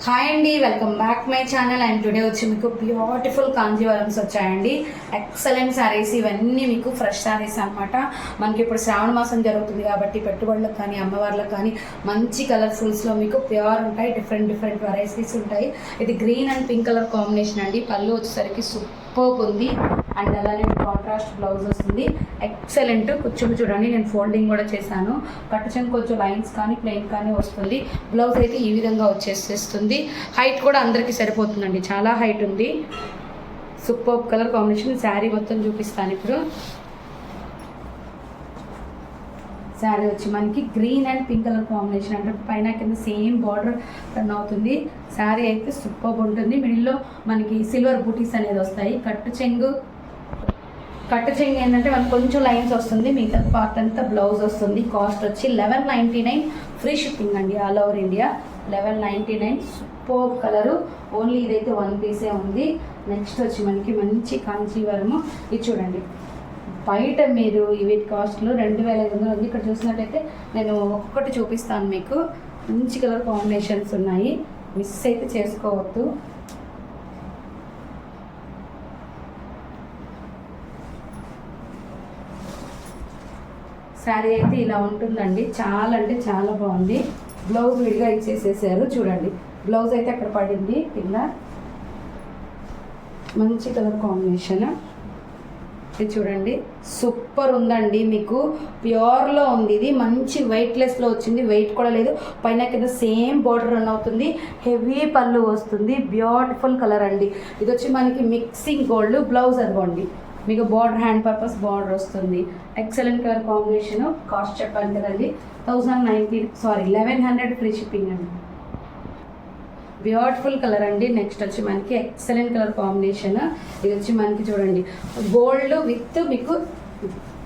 Hi అండి, welcome back my channel. And today వచ్చి మీకు బ్యూటిఫుల్ కాంజీవరమ్స్ వచ్చాయండి. ఎక్సలెంట్ శారీస్, ఇవన్నీ మీకు ఫ్రెష్ శారీస్ అనమాట. మనకి ఇప్పుడు శ్రావణ మాసం జరుగుతుంది కాబట్టి పెట్టుబడులకు కానీ అమ్మవార్లకు కానీ మంచి కలర్ఫుల్స్లో మీకు ప్యూర్ ఉంటాయి. డిఫరెంట్ వెరైటీస్ ఉంటాయి. ఇది green and pink colour combination అండి. పళ్ళు వచ్చేసరికి సూపర్ ఉంది. అండ్ అలానే కాంట్రాస్ట్ బ్లౌజ్ వస్తుంది. ఎక్సలెంట్. కూర్చొని చూడండి, నేను ఫోల్డింగ్ కూడా చేశాను. కట్టుచంక కొంచెం లైన్స్ కానీ ప్లెయిన్ కానీ వస్తుంది. బ్లౌజ్ అయితే ఈ విధంగా వచ్చేసేస్తుంది. హైట్ కూడా అందరికీ సరిపోతుందండి, చాలా హైట్ ఉంది. Super colour combination. శారీ మొత్తం చూపిస్తాను ఇప్పుడు. శారీ వచ్చి మనకి green and pink colour combination, అంటే పైన కింద సేమ్ బార్డర్ రన్ అవుతుంది. శారీ అయితే సూపర్ ఉంటుంది. మిడిల్లో మనకి సిల్వర్ బూటీస్ అనేది వస్తాయి. కట్టు చెంగు ఏంటంటే మనకు కొంచెం లైన్స్ వస్తుంది. మిగతా పార్ట్ అంతా బ్లౌజ్ వస్తుంది. కాస్ట్ వచ్చి 1199, ఫ్రీ షిప్పింగ్ అండి all over India. 1199. Super colour. Only ఇదైతే వన్ పీసే ఉంది. నెక్స్ట్ వచ్చి మనకి మంచి కాంచీవరము. ఇది చూడండి, బయట మీరు వీటి కాస్ట్లు 2500 ఉంది. ఇక్కడ చూసినట్టయితే నేను ఒక్కొక్కటి చూపిస్తాను మీకు. మంచి కలర్ కాంబినేషన్స్ ఉన్నాయి, మిస్ అయితే చేసుకోవద్దు. శారీ అయితే ఇలా ఉంటుందండి. చాలా అంటే చాలా బాగుంది. బ్లౌజ్ విడిగా ఇచ్చేసేసారు చూడండి. బ్లౌజ్ అయితే అక్కడ పడింది కింద. మంచి కలర్ కాంబినేషన్. ఇది చూడండి, సూపర్ ఉందండి. మీకు ప్యూర్లో ఉంది. ఇది మంచి వెయిట్లెస్లో వచ్చింది. వెయిట్ కూడా లేదు. పైన కింద సేమ్ బార్డర్ రన్ అవుతుంది. హెవీ పళ్ళు వస్తుంది. బ్యూటిఫుల్ కలర్ అండి. ఇది వచ్చి మనకి మిక్సింగ్ గోల్డ్. బ్లౌజ్ అదిగోండి, మీకు బార్డర్ హ్యాండ్ పర్పస్ బార్డర్ వస్తుంది. Excellent colour combination. కాస్ట్ చెప్పాను కదండి, 1100 ఫ్రీ షిప్పింగ్ అండి. బ్యూటిఫుల్ కలర్ అండి. నెక్స్ట్ వచ్చి మనకి ఎక్సలెంట్ కలర్ కాంబినేషన్. ఇది వచ్చి మనకి చూడండి, గోల్డ్ విత్ మీకు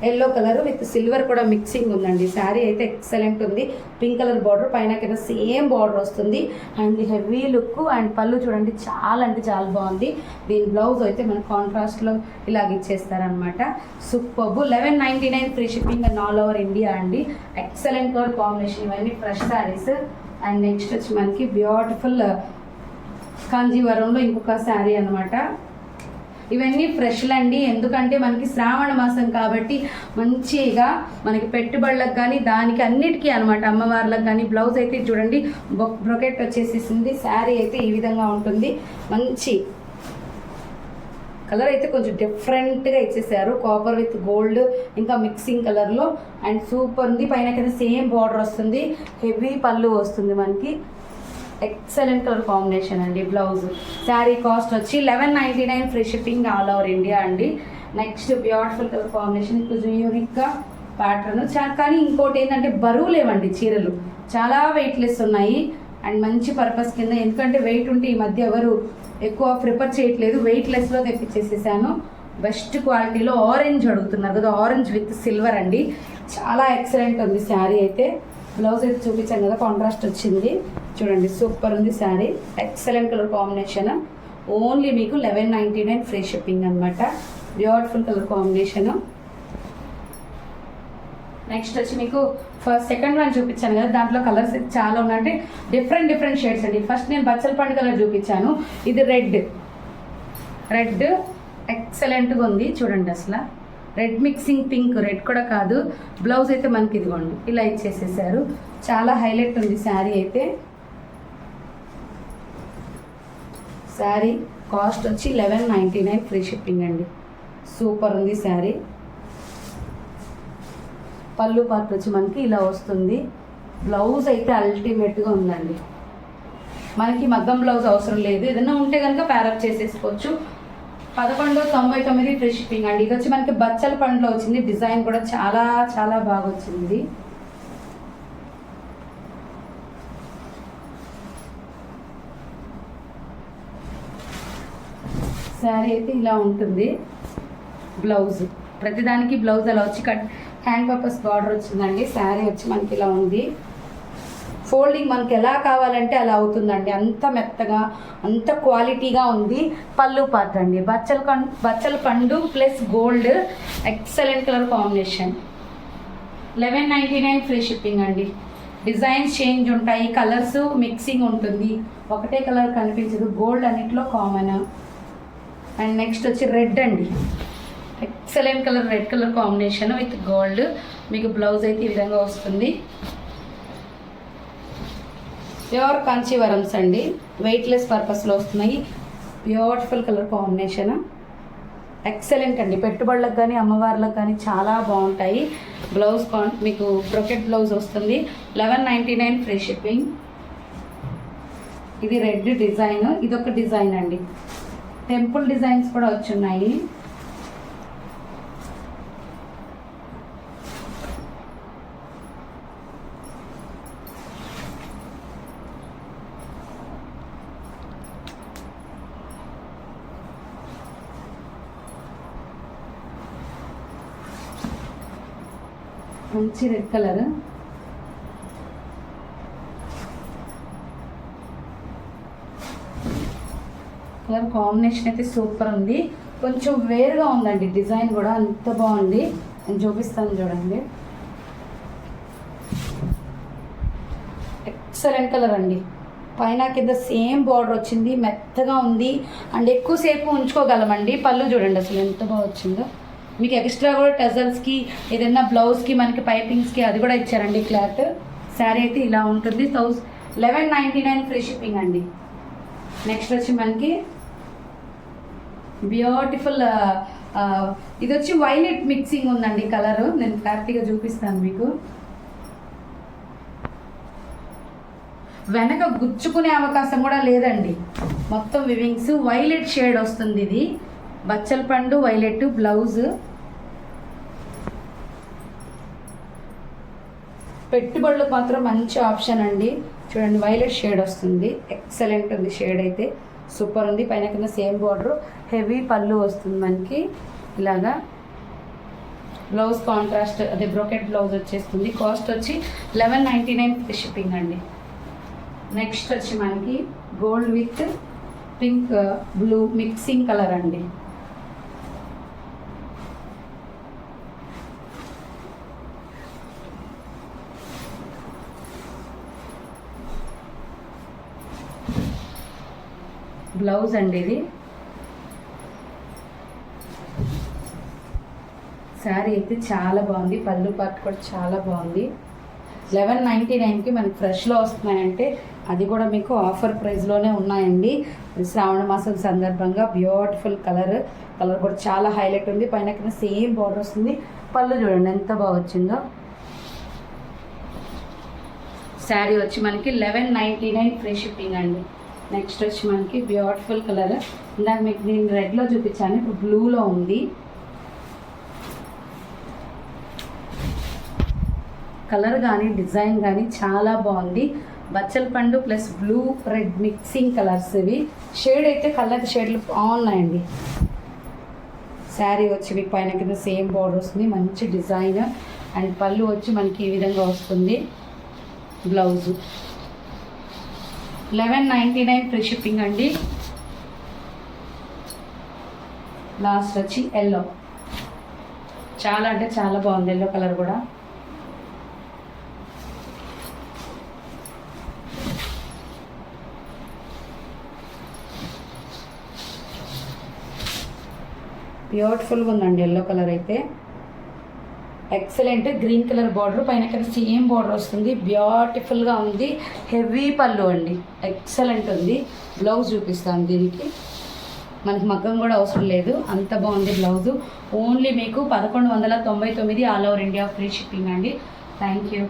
ఎల్లో కలర్ విత్ సిల్వర్ కూడా మిక్సింగ్ ఉందండి. శారీ అయితే ఎక్సలెంట్ ఉంది. పింక్ కలర్ బార్డర్, పైన కింద సేమ్ బార్డర్ వస్తుంది. And heavy look. అండ్ పళ్ళు చూడండి, చాలా అంటే చాలా బాగుంది. దీని బ్లౌజ్ అయితే మన కాంట్రాస్ట్లో ఇలాగ ఇచ్చేస్తారనమాట. Super. 1199 free shipping and all over India అండి. Excellent colour combination. ఇవన్నీ ఫ్రెష్ శారీస్. అండ్ నెక్స్ట్ వచ్చి మనకి బ్యూటిఫుల్ కాంజీవరంలో ఇంకొక శారీ అనమాట. ఇవన్నీ ఫ్రెష్లు అండి. ఎందుకంటే మనకి శ్రావణ మాసం కాబట్టి మంచిగా మనకి పెట్టుబడులకు కానీ దానికి అన్నిటికీ అనమాట, అమ్మవార్లకు కానీ. బ్లౌజ్ అయితే చూడండి, బ్రొకెట్ వచ్చేసేసింది. శారీ అయితే ఈ విధంగా ఉంటుంది. మంచి కలర్ అయితే కొంచెం డిఫరెంట్గా ఇచ్చేసారు. కాపర్ విత్ గోల్డ్ ఇంకా మిక్సింగ్ కలర్లో. అండ్ సూపర్ ఉంది. పైన కింద సేమ్ బార్డర్ వస్తుంది. హెవీ పళ్ళు వస్తుంది మనకి. ఎక్సలెంట్ కలర్ కాంబినేషన్ అండి. బ్లౌజ్. శారీ కాస్ట్ వచ్చి 1199 free shipping all over India అండి. Next beautiful colour combination. కొంచెం యూనిక్గా ప్యాటర్న్. కానీ ఇంకోటి ఏంటంటే బరువు లేవండి చీరలు, చాలా వెయిట్లెస్ ఉన్నాయి. అండ్ మంచి పర్పస్ కింద, ఎందుకంటే వెయిట్ ఉంటే ఈ మధ్య ఎవరు ఎక్కువ ప్రిఫర్ చేయట్లేదు. వెయిట్లెస్లో తెప్పించేసేసాను. బెస్ట్ క్వాలిటీలో ఆరెంజ్ అడుగుతున్నారు కదా, ఆరెంజ్ విత్ సిల్వర్ అండి. చాలా ఎక్సలెంట్ ఉంది శారీ అయితే. బ్లౌజ్ అయితే చూపించాను కదా, కాంట్రాస్ట్ వచ్చింది చూడండి. సూపర్ ఉంది sari. Excellent colour combination. Only మీకు 1199 ఫ్రీ షిప్పింగ్ అనమాట. Beautiful colour combination. నెక్స్ట్ వచ్చి మీకు సెకండ్ వన్ చూపించాను కదా, దాంట్లో కలర్స్ చాలా ఉన్నాయి. అంటే డిఫరెంట్ షేడ్స్ అండి. ఫస్ట్ నేను బచ్చల పండు కలర్ చూపించాను. ఇది రెడ్ ఎక్సలెంట్గా ఉంది చూడండి. అసలు రెడ్ మిక్సింగ్ పింక్, రెడ్ కూడా కాదు. బ్లౌజ్ అయితే మనకి ఇదిగోండి ఇలా ఇచ్చేసేసారు. చాలా హైలైట్ ఉంది శారీ అయితే. శారీ కాస్ట్ వచ్చి 1199 ఫ్రీ షిప్పింగ్ అండి. సూపర్ ఉంది శారీ. పళ్ళు పార్ట్ వచ్చి మనకి ఇలా వస్తుంది. బ్లౌజ్ అయితే అల్టిమేట్గా ఉందండి. మనకి మగ్గం బ్లౌజ్ అవసరం లేదు. ఏదైనా ఉంటే కనుక ప్యారప్ చేసేసుకోవచ్చు. 1199 ఫ్రీ షిప్పింగ్ అండి. ఇది వచ్చి మనకి బచ్చల పండులో వచ్చింది. డిజైన్ కూడా చాలా చాలా బాగా వచ్చింది. శారీ అయితే ఇలా ఉంటుంది. బ్లౌజ్ ప్రతిదానికి బ్లౌజ్ అలా వచ్చి హ్యాండ్ పర్పస్ బార్డర్ వచ్చిందండి. శారీ వచ్చి మనకి ఇలా ఉంది. ఫోల్డింగ్ మనకి ఎలా కావాలంటే అలా అవుతుందండి. అంత మెత్తగా అంత క్వాలిటీగా ఉంది. పళ్ళు పార్ట్ అండి, బచ్చల పండు plus gold. Excellent colour combination. 1199 free shipping అండి. డిజైన్స్ చేంజ్ ఉంటాయి, కలర్స్ మిక్సింగ్ ఉంటుంది, ఒకటే కలర్ కనిపించదు. గోల్డ్ అన్నిట్లో కామన్. అండ్ నెక్స్ట్ వచ్చి రెడ్ అండి, excellent colour, red colour combination with gold. మీకు బ్లౌజ్ అయితే ఈ విధంగా వస్తుంది. ప్యూర్ కాంచీవరమ్స్ అండి, వెయిట్లెస్ పర్పస్లో వస్తున్నాయి. బ్యూటిఫుల్ కలర్ కాంబినేషన్, ఎక్సలెంట్ అండి. పెట్టుబడులకు కానీ అమ్మవార్లకు కానీ చాలా బాగుంటాయి. బ్లౌజ్ మీకు బ్రొకెట్ బ్లౌజ్ వస్తుంది. 1199 ఫ్రీ షిప్పింగ్. ఇది రెడ్ డిజైన్, ఇదొక డిజైన్ అండి. టెంపుల్ డిజైన్స్ కూడా వచ్చున్నాయి. మంచి రెడ్ కలర్, కలర్ కాంబినేషన్ అయితే సూపర్ ఉంది. కొంచెం వేరుగా ఉందండి, డిజైన్ కూడా అంత బాగుంది. నేను చూపిస్తాను చూడండి. ఎక్సలెంట్ కలర్ అండి, పైన కింద సేమ్ బార్డర్ వచ్చింది, మెత్తగా ఉంది అండ్ ఎక్కువసేపు ఉంచుకోగలమండి. పళ్ళు చూడండి అసలు ఎంత బాగా వచ్చిందో. మీకు ఎక్స్ట్రా కూడా టజల్స్కి ఏదైనా బ్లౌజ్కి మనకి పైపింగ్స్కి అది కూడా ఇచ్చారండి క్లాత్. శారీ అయితే ఇలా ఉంటుంది. 1199 ఫ్రీ షిప్పింగ్ అండి. నెక్స్ట్ వచ్చి మనకి బ్యూటిఫుల్ ఇది వచ్చి వైలెట్ మిక్సింగ్ ఉందండి కలర్. నేను క్లారిటీగా చూపిస్తాను మీకు. వెనక గుచ్చుకునే అవకాశం కూడా లేదండి, మొత్తం వివింగ్స్. వైలెట్ షేడ్ వస్తుంది, ఇది బచ్చల పండు వైలెట్ బ్లౌజ్. పెట్టుబడులకు మాత్రం మంచి ఆప్షన్ అండి. చూడండి వైలెట్ షేడ్ వస్తుంది, ఎక్సలెంట్ ఉంది షేడ్ అయితే, సూపర్ ఉంది. పైన కింద సేమ్ బార్డర్, హెవీ పళ్ళు వస్తుంది మనకి ఇలాగా. బ్లౌజ్ కాంట్రాస్ట్ అదే బ్రోకెట్ బ్లౌజ్ వచ్చేస్తుంది. కాస్ట్ వచ్చి 1199 ఫ్రీ షిప్పింగ్ అండి. నెక్స్ట్ వచ్చి మనకి gold with pink blue mixing colour అండి. బ్లౌజ్ అండి ఇది. శారీ అయితే చాలా బాగుంది, పళ్ళు పార్ట్ కూడా చాలా బాగుంది. 1199కి మనకి ఫ్రెష్లో వస్తున్నాయంటే అది కూడా మీకు ఆఫర్ ప్రైస్లోనే ఉన్నాయండి. శ్రావణ మాసం సందర్భంగా బ్యూటిఫుల్ కలర్ కూడా చాలా హైలైట్ ఉంది. పైన కింద సేమ్ బార్డర్ వస్తుంది. పళ్ళు చూడండి ఎంత బాగా వచ్చిందో. శారీ వచ్చి మనకి 1199 ఫ్రీ షిప్పింగ్ అండి. నెక్స్ట్ వచ్చి మనకి బ్యూటిఫుల్ కలర్, ఇందాక మీకు నేను రెడ్లో చూపించాను, ఇప్పుడు బ్లూలో ఉంది. కలర్ కానీ డిజైన్ కానీ చాలా బాగుంది. బచ్చల పండు plus blue red mixing colours ఇవి. షేడ్ అయితే కలర్ షేడ్లు బాగున్నాయండి. శారీ వచ్చి మీకు పైన కింద సేమ్ బార్డర్ వస్తుంది, మంచి డిజైన్. అండ్ పళ్ళు వచ్చి మనకి ఈ విధంగా వస్తుంది. బ్లౌజు 1199 ఫ్రీ షిప్పింగ్ అండి. లాస్ట్ వచ్చి ఎల్లో, చాలా అంటే చాలా బాగుంది ఎల్లో కలర్ కూడా. బ్యూటిఫుల్గా ఉందండి ఎల్లో కలర్ అయితే, ఎక్సలెంట్. గ్రీన్ కలర్ బార్డర్ పైన కింద సేమ్ బార్డర్ వస్తుంది, బ్యూటిఫుల్గా ఉంది. హెవీ పళ్ళు అండి, ఎక్సలెంట్ ఉంది. బ్లౌజ్ చూపిస్తాను, దీనికి మనకి మగ్గం కూడా అవసరం లేదు, అంత బాగుంది బ్లౌజు. ఓన్లీ మీకు 1199 all over India free shipping అండి. Thank you.